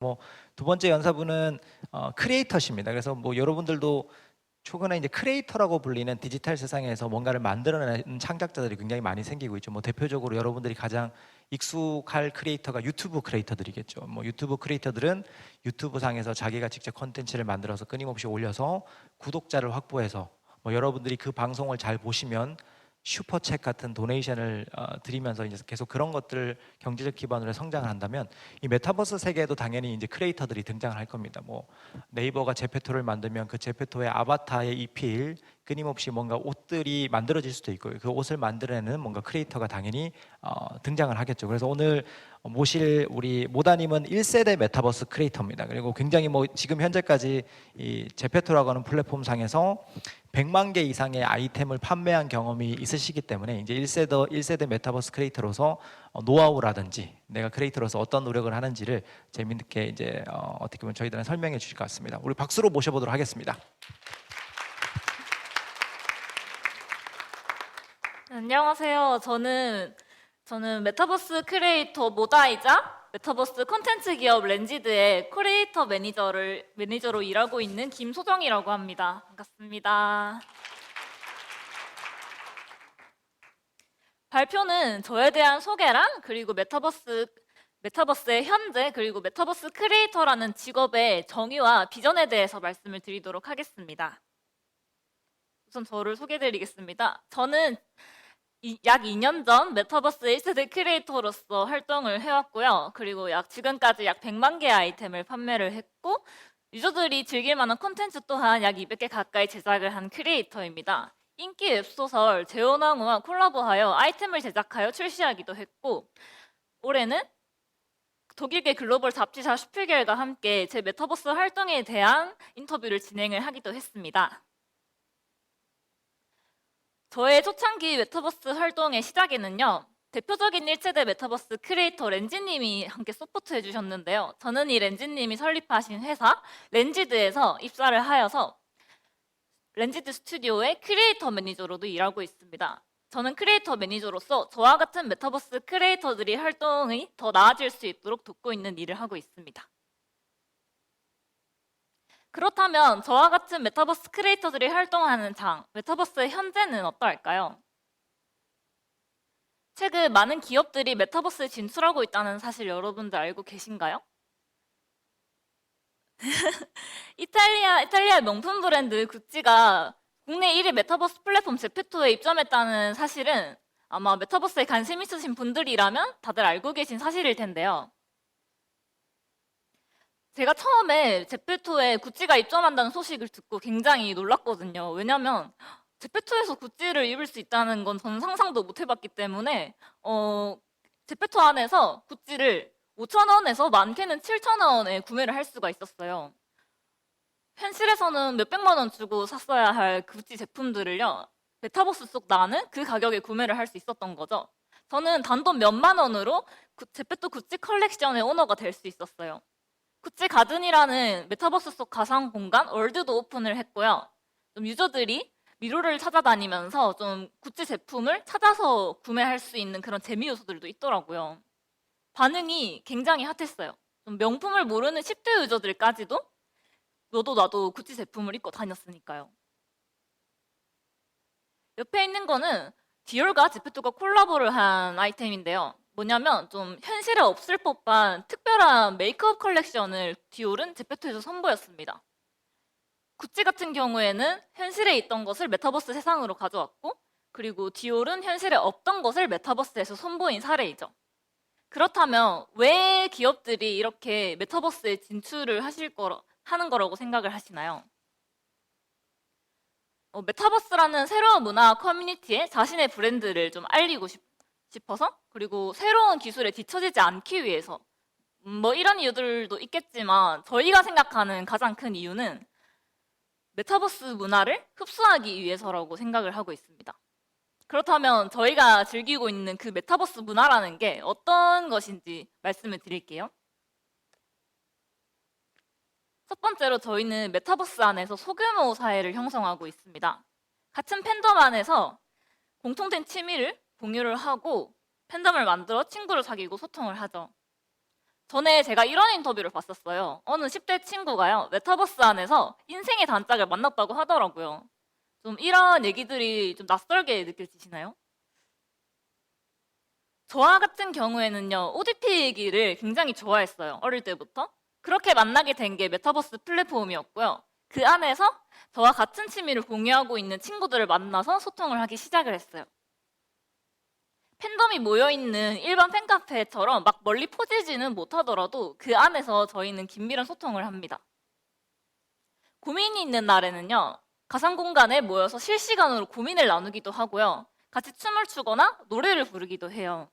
뭐 두 번째 연사부는 크리에이터십니다. 그래서 뭐 여러분들도 최근에 이제 크리에이터라고 불리는 디지털 세상에서 뭔가를 만들어내는 창작자들이 굉장히 많이 생기고 있죠. 뭐 대표적으로 여러분들이 가장 익숙할 크리에이터가 유튜브 크리에이터들이겠죠. 뭐 유튜브 크리에이터들은 유튜브 상에서 자기가 직접 콘텐츠를 만들어서 끊임없이 올려서 구독자를 확보해서 뭐 여러분들이 그 방송을 잘 보시면 슈퍼챗 같은 도네이션을 드리면서 이제 계속 그런 것들 경제적 기반으로 성장을 한다면 이 메타버스 세계에도 당연히 이제 크리에이터들이 등장을 할 겁니다. 뭐 네이버가 제페토를 만들면 그 제페토의 아바타에 입힐 끊임없이 뭔가 옷들이 만들어질 수도 있고요. 그 옷을 만들어내는 뭔가 크리에이터가 당연히 등장을 하겠죠. 그래서 오늘 모실 우리 모다님은 1세대 메타버스 크리에이터입니다. 그리고 굉장히 뭐 지금 현재까지 이 제페토라고 하는 플랫폼 상에서 100만 개 이상의 아이템을 판매한 경험이 있으시기 때문에 이제 1세대 메타버스 크리에이터로서 노하우라든지 내가 크리에이터로서 어떤 노력을 하는지를 재미있게 이제 어떻게 보면 저희들은 설명해 주실 것 같습니다. 우리 박수로 모셔보도록 하겠습니다. 안녕하세요. 저는 메타버스 크리에이터 모다이자 메타버스 콘텐츠 기업 렌지드의 크리에이터 매니저로 일하고 있는 김소정이라고 합니다. 반갑습니다. 발표는 저에 대한 소개랑 그리고 메타버스의 현재 그리고 메타버스 크리에이터라는 직업의 정의와 비전에 대해서 말씀을 드리도록 하겠습니다. 우선 저를 소개해드리겠습니다. 저는 약 2년 전 메타버스 1세대 크리에이터로서 활동을 해왔고요. 그리고 지금까지 약 100만 개의 아이템을 판매를 했고 유저들이 즐길 만한 콘텐츠 또한 약 200개 가까이 제작을 한 크리에이터입니다. 인기 웹소설 제오나무와 콜라보하여 아이템을 제작하여 출시하기도 했고 올해는 독일계 글로벌 잡지사 슈피겔과 함께 제 메타버스 활동에 대한 인터뷰를 진행을 하기도 했습니다. 저의 초창기 메타버스 활동의 시작에는요. 대표적인 1세대 메타버스 크리에이터 렌지님이 함께 서포트해 주셨는데요. 저는 이 렌지님이 설립하신 회사 렌지드에서 입사를 하여서 렌지드 스튜디오의 크리에이터 매니저로도 일하고 있습니다. 저는 크리에이터 매니저로서 저와 같은 메타버스 크리에이터들이 활동이 더 나아질 수 있도록 돕고 있는 일을 하고 있습니다. 그렇다면 저와 같은 메타버스 크리에이터들이 활동하는 메타버스의 현재는 어떠할까요? 최근 많은 기업들이 메타버스에 진출하고 있다는 사실 여러분들 알고 계신가요? 이탈리아 명품 브랜드 구찌가 국내 1위 메타버스 플랫폼 제페토에 입점했다는 사실은 아마 메타버스에 관심 있으신 분들이라면 다들 알고 계신 사실일 텐데요. 제가 처음에 제페토에 구찌가 입점한다는 소식을 듣고 굉장히 놀랐거든요. 왜냐면 제페토에서 구찌를 입을 수 있다는 건 저는 상상도 못 해봤기 때문에 제페토 안에서 구찌를 5,000원에서 많게는 7,000원에 구매를 할 수가 있었어요. 현실에서는 몇백만 원 주고 샀어야 할 구찌 제품들을요. 메타버스 속 나는 그 가격에 구매를 할 수 있었던 거죠. 저는 단돈 몇만 원으로 제페토 구찌 컬렉션의 오너가 될 수 있었어요. 구찌 가든이라는 메타버스 속 가상 공간 월드도 오픈을 했고요. 좀 유저들이 미로를 찾아다니면서 좀 구찌 제품을 찾아서 구매할 수 있는 그런 재미 요소들도 있더라고요. 반응이 굉장히 핫했어요. 좀 명품을 모르는 10대 유저들까지도 너도 나도 구찌 제품을 입고 다녔으니까요. 옆에 있는 거는 디올과 제페토가 콜라보를 한 아이템인데요. 뭐냐면 좀 현실에 없을 법한 특별한 메이크업 컬렉션을 디올은 제페토에서 선보였습니다. 구찌 같은 경우에는 현실에 있던 것을 메타버스 세상으로 가져왔고 그리고 디올은 현실에 없던 것을 메타버스에서 선보인 사례이죠. 그렇다면 왜 기업들이 이렇게 메타버스에 진출을 하는 거라고 생각을 하시나요? 메타버스라는 새로운 문화 커뮤니티에 자신의 브랜드를 좀 알리고 싶어서 그리고 새로운 기술에 뒤처지지 않기 위해서 뭐 이런 이유들도 있겠지만 저희가 생각하는 가장 큰 이유는 메타버스 문화를 흡수하기 위해서라고 생각을 하고 있습니다. 그렇다면 저희가 즐기고 있는 그 메타버스 문화라는 게 어떤 것인지 말씀을 드릴게요. 첫 번째로 저희는 메타버스 안에서 소규모 사회를 형성하고 있습니다. 같은 팬덤 안에서 공통된 취미를 공유를 하고 팬덤을 만들어 친구를 사귀고 소통을 하죠. 전에 제가 이런 인터뷰를 봤었어요. 어느 10대 친구가요, 메타버스 안에서 인생의 단짝을 만났다고 하더라고요. 좀 이런 얘기들이 좀 낯설게 느껴지시나요? 저와 같은 경우에는요, OTT 얘기를 굉장히 좋아했어요. 어릴 때부터. 그렇게 만나게 된 게 메타버스 플랫폼이었고요. 그 안에서 저와 같은 취미를 공유하고 있는 친구들을 만나서 소통을 하기 시작을 했어요. 팬덤이 모여있는 일반 팬카페처럼 막 멀리 퍼지지는 못하더라도 그 안에서 저희는 긴밀한 소통을 합니다. 고민이 있는 날에는요, 가상 공간에 모여서 실시간으로 고민을 나누기도 하고요. 같이 춤을 추거나 노래를 부르기도 해요.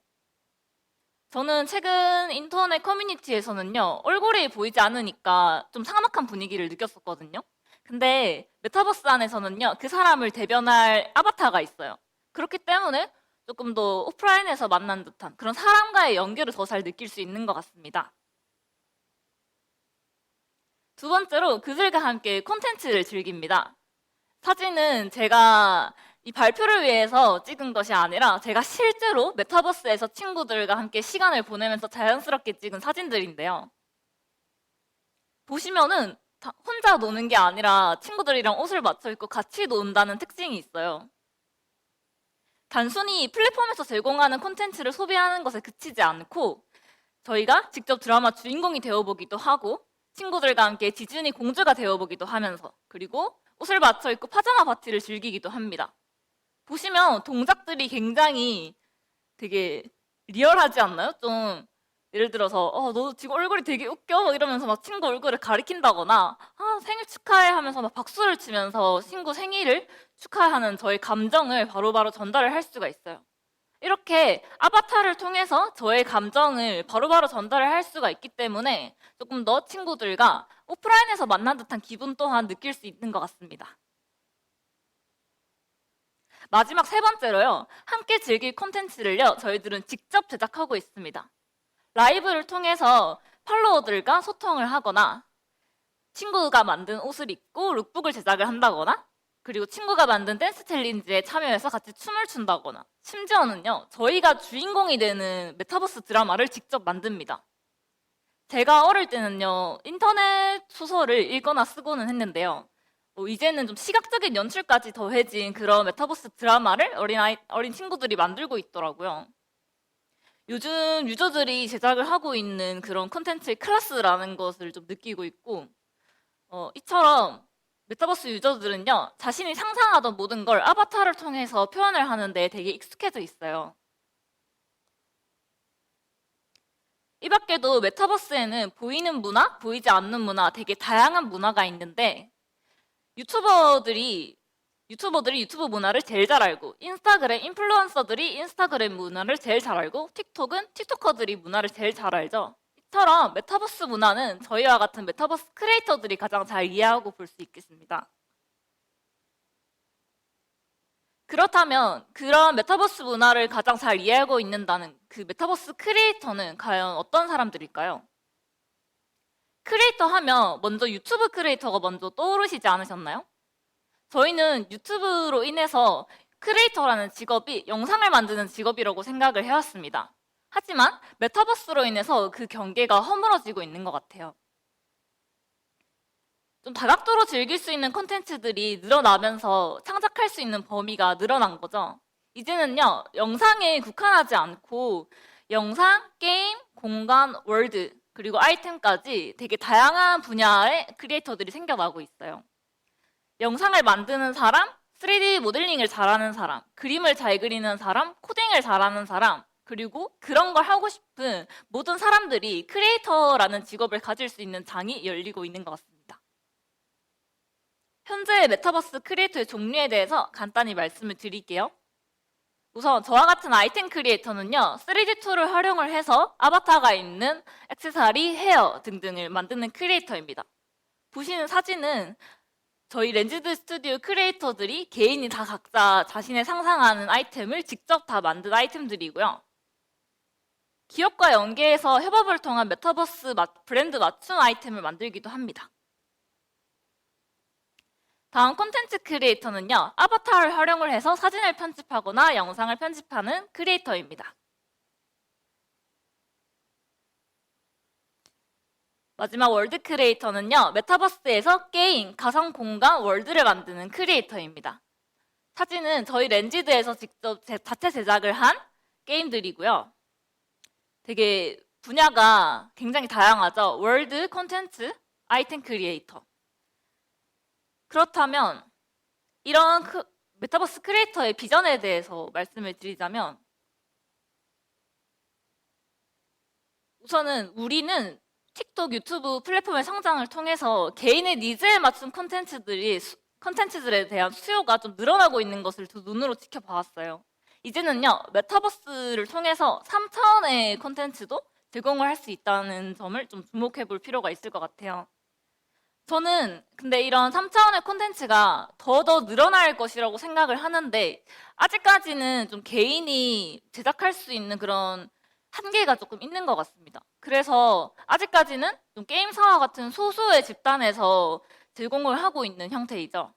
저는 최근 인터넷 커뮤니티에서는요, 얼굴이 보이지 않으니까 좀 삭막한 분위기를 느꼈었거든요. 근데 메타버스 안에서는요, 그 사람을 대변할 아바타가 있어요. 그렇기 때문에 조금 더 오프라인에서 만난 듯한 그런 사람과의 연결을 더 잘 느낄 수 있는 것 같습니다. 두 번째로 그들과 함께 콘텐츠를 즐깁니다. 사진은 제가 이 발표를 위해서 찍은 것이 아니라 제가 실제로 메타버스에서 친구들과 함께 시간을 보내면서 자연스럽게 찍은 사진들인데요. 보시면은 혼자 노는 게 아니라 친구들이랑 옷을 맞춰 입고 같이 논다는 특징이 있어요. 단순히 플랫폼에서 제공하는 콘텐츠를 소비하는 것에 그치지 않고 저희가 직접 드라마 주인공이 되어보기도 하고 친구들과 함께 디즈니 공주가 되어보기도 하면서 그리고 옷을 맞춰 입고 파자마 파티를 즐기기도 합니다. 보시면 동작들이 굉장히 되게 리얼하지 않나요? 좀 예를 들어서 너 지금 얼굴이 되게 웃겨 막 이러면서 막 친구 얼굴을 가리킨다거나 생일 축하해 하면서 막 박수를 치면서 친구 생일을 축하하는 저의 감정을 바로바로 전달을 할 수가 있어요. 이렇게 아바타를 통해서 저의 감정을 바로바로 전달을 할 수가 있기 때문에 조금 더 친구들과 오프라인에서 만난 듯한 기분 또한 느낄 수 있는 것 같습니다. 마지막 세 번째로요. 함께 즐길 콘텐츠를요. 저희들은 직접 제작하고 있습니다. 라이브를 통해서 팔로워들과 소통을 하거나 친구가 만든 옷을 입고 룩북을 제작을 한다거나 그리고 친구가 만든 댄스 챌린지에 참여해서 같이 춤을 춘다거나 심지어는요. 저희가 주인공이 되는 메타버스 드라마를 직접 만듭니다. 제가 어릴 때는요. 인터넷 소설을 읽거나 쓰고는 했는데요. 이제는 좀 시각적인 연출까지 더해진 그런 메타버스 드라마를 어린 친구들이 만들고 있더라고요. 요즘 유저들이 제작을 하고 있는 그런 콘텐츠의 클래스라는 것을 좀 느끼고 있고, 이처럼 메타버스 유저들은요, 자신이 상상하던 모든 걸 아바타를 통해서 표현을 하는데 되게 익숙해져 있어요. 이 밖에도 메타버스에는 보이는 문화, 보이지 않는 문화, 되게 다양한 문화가 있는데, 유튜버들이 유튜브 문화를 제일 잘 알고 인스타그램 인플루언서들이 인스타그램 문화를 제일 잘 알고 틱톡은 틱토커들이 문화를 제일 잘 알죠. 이처럼 메타버스 문화는 저희와 같은 메타버스 크리에이터들이 가장 잘 이해하고 볼 수 있겠습니다. 그렇다면 그런 메타버스 문화를 가장 잘 이해하고 있는다는 그 메타버스 크리에이터는 과연 어떤 사람들일까요? 크리에이터 하면 먼저 유튜브 크리에이터가 먼저 떠오르시지 않으셨나요? 저희는 유튜브로 인해서 크리에이터라는 직업이 영상을 만드는 직업이라고 생각을 해왔습니다. 하지만 메타버스로 인해서 그 경계가 허물어지고 있는 것 같아요. 좀 다각도로 즐길 수 있는 콘텐츠들이 늘어나면서 창작할 수 있는 범위가 늘어난 거죠. 이제는요, 영상에 국한하지 않고 영상, 게임, 공간, 월드, 그리고 아이템까지 되게 다양한 분야의 크리에이터들이 생겨나고 있어요. 영상을 만드는 사람, 3D 모델링을 잘하는 사람, 그림을 잘 그리는 사람, 코딩을 잘하는 사람, 그리고 그런 걸 하고 싶은 모든 사람들이 크리에이터라는 직업을 가질 수 있는 장이 열리고 있는 것 같습니다. 현재 메타버스 크리에이터의 종류에 대해서 간단히 말씀을 드릴게요. 우선 저와 같은 아이템 크리에이터는요, 3D 툴을 활용을 해서 아바타가 있는 액세서리, 헤어 등등을 만드는 크리에이터입니다. 보시는 사진은 저희 렌즈드 스튜디오 크리에이터들이 개인이 다 각자 자신의 상상하는 아이템을 직접 다 만든 아이템들이고요. 기업과 연계해서 협업을 통한 메타버스 브랜드 맞춤 아이템을 만들기도 합니다. 다음 콘텐츠 크리에이터는요. 아바타를 활용을 해서 사진을 편집하거나 영상을 편집하는 크리에이터입니다. 마지막 월드 크리에이터는요, 메타버스에서 게임, 가상 공간, 월드를 만드는 크리에이터입니다. 사진은 저희 렌지드에서 직접 자체 제작을 한 게임들이고요. 되게 분야가 굉장히 다양하죠. 월드 콘텐츠, 아이템 크리에이터. 그렇다면 이런 메타버스 크리에이터의 비전에 대해서 말씀을 드리자면, 우선은 우리는 틱톡, 유튜브 플랫폼의 성장을 통해서 개인의 니즈에 맞춘 컨텐츠들에 대한 수요가 좀 늘어나고 있는 것을 두 눈으로 지켜봐왔어요. 이제는요, 메타버스를 통해서 3차원의 콘텐츠도 제공을 할 수 있다는 점을 좀 주목해 볼 필요가 있을 것 같아요. 저는 근데 이런 3차원의 콘텐츠가 더 늘어날 것이라고 생각을 하는데, 아직까지는 좀 개인이 제작할 수 있는 그런 한계가 조금 있는 것 같습니다. 그래서 아직까지는 좀 게임사와 같은 소수의 집단에서 제공을 하고 있는 형태이죠.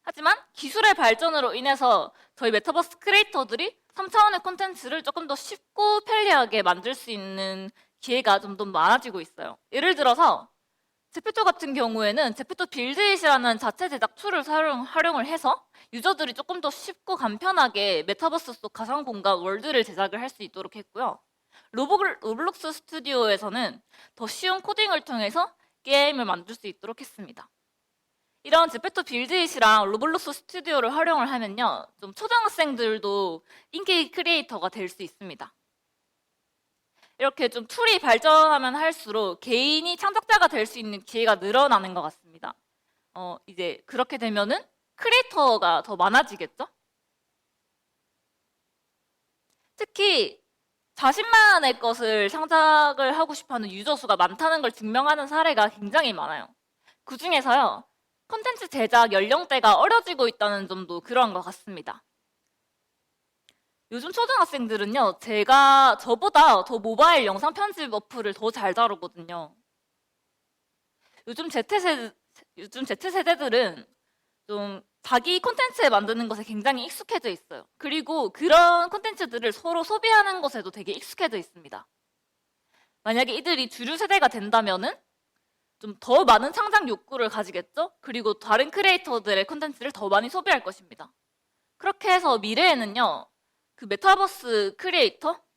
하지만 기술의 발전으로 인해서 저희 메타버스 크리에이터들이 3차원의 콘텐츠를 조금 더 쉽고 편리하게 만들 수 있는 기회가 좀 더 많아지고 있어요. 예를 들어서 제페토 같은 경우에는 제페토 빌드잇이라는 자체 제작 툴을 활용을 해서 유저들이 조금 더 쉽고 간편하게 메타버스 속 가상 공간 월드를 제작을 할 수 있도록 했고요. 로블록스 스튜디오에서는 더 쉬운 코딩을 통해서 게임을 만들 수 있도록 했습니다. 이런 제페토 빌드잇이랑 로블록스 스튜디오를 활용을 하면요, 좀 초등학생들도 인기 크리에이터가 될 수 있습니다. 이렇게 좀 툴이 발전하면 할수록 개인이 창작자가 될 수 있는 기회가 늘어나는 것 같습니다. 이제 그렇게 되면은 크리에이터가 더 많아지겠죠? 특히 자신만의 것을 창작을 하고 싶어하는 유저 수가 많다는 걸 증명하는 사례가 굉장히 많아요. 그 중에서요, 콘텐츠 제작 연령대가 어려지고 있다는 점도 그런 것 같습니다. 요즘 초등학생들은요, 저보다 더 모바일 영상 편집 어플을 더 잘 다루거든요. 요즘 Z세대들은 좀 자기 콘텐츠 만드는 것에 굉장히 익숙해져 있어요. 그리고 그런 콘텐츠들을 서로 소비하는 것에도 되게 익숙해져 있습니다. 만약에 이들이 주류 세대가 된다면은 좀 더 많은 창작 욕구를 가지겠죠? 그리고 다른 크리에이터들의 콘텐츠를 더 많이 소비할 것입니다. 그렇게 해서 미래에는요, 그 메타버스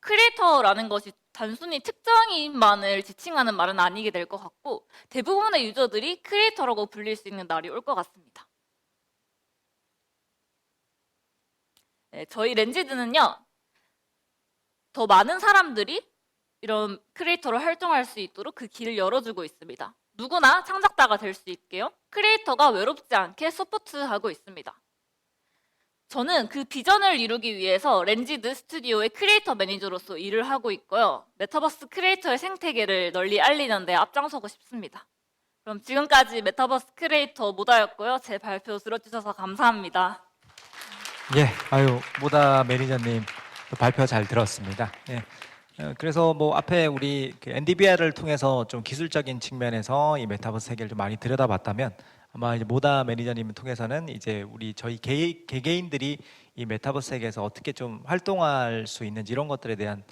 크리에이터라는 것이 단순히 특정인만을 지칭하는 말은 아니게 될 것 같고, 대부분의 유저들이 크리에이터라고 불릴 수 있는 날이 올 것 같습니다. 네, 저희 렌지드는요, 더 많은 사람들이 이런 크리에이터로 활동할 수 있도록 그 길을 열어주고 있습니다. 누구나 창작자가 될 수 있게요, 크리에이터가 외롭지 않게 서포트하고 있습니다. 저는 그 비전을 이루기 위해서 렌지드 스튜디오의 크리에이터 매니저로서 일을 하고 있고요. 메타버스 크리에이터의 생태계를 널리 알리는 데 앞장서고 싶습니다. 그럼 지금까지 메타버스 크리에이터 모다였고요. 제 발표 들어주셔서 감사합니다. 예, 모다 매니저님 발표 잘 들었습니다. 예. 그래서 뭐 앞에 우리 NDVR을 통해서 좀 기술적인 측면에서 이 메타버스 세계를 좀 많이 들여다봤다면, 아마 이제 모다 매니저님을 통해서는 이제 저희 개개인들이 이 메타버스 세계에서 어떻게 좀 활동할 수 있는지 이런 것들에 대한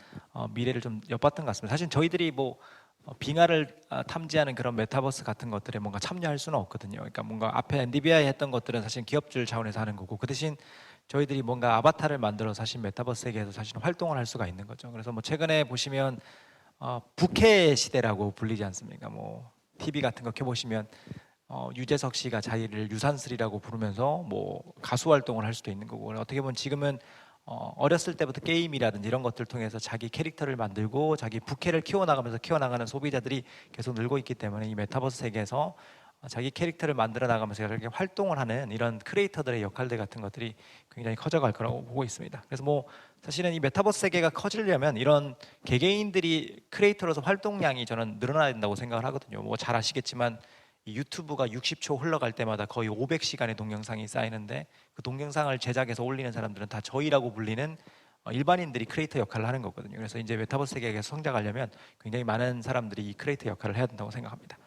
미래를 좀 엿봤던 것 같습니다. 사실 저희들이 뭐 빙하를 탐지하는 그런 메타버스 같은 것들에 뭔가 참여할 수는 없거든요. 그러니까 뭔가 앞에 NDVI 했던 것들은 사실 기업줄 차원에서 하는 거고, 그 대신 저희들이 뭔가 아바타를 만들어 사실 메타버스 세계에서 사실 활동을 할 수가 있는 거죠. 그래서 뭐 최근에 보시면 부캐 시대라고 불리지 않습니까? 뭐 TV 같은 거 켜보시면 유재석 씨가 자기를 유산슬이라고 부르면서 뭐 가수 활동을 할 수도 있는 거고, 어떻게 보면 지금은 어렸을 때부터 게임이라든지 이런 것들 통해서 자기 캐릭터를 만들고 자기 부캐를 키워나가면서 키워나가는 소비자들이 계속 늘고 있기 때문에 이 메타버스 세계에서 자기 캐릭터를 만들어 나가면서 이렇게 활동을 하는 이런 크리에이터들의 역할들 같은 것들이 굉장히 커져갈 거라고 보고 있습니다. 그래서 뭐 사실은 이 메타버스 세계가 커지려면 이런 개개인들이 크리에이터로서 활동량이 저는 늘어나야 된다고 생각을 하거든요. 뭐 잘 아시겠지만 이 유튜브가 60초 흘러갈 때마다 거의 500시간의 동영상이 쌓이는데, 그 동영상을 제작해서 올리는 사람들은 다 저희라고 불리는 일반인들이 크리에이터 역할을 하는 거거든요. 그래서 이제 메타버스 세계에서 성장하려면 굉장히 많은 사람들이 이 크리에이터 역할을 해야 된다고 생각합니다.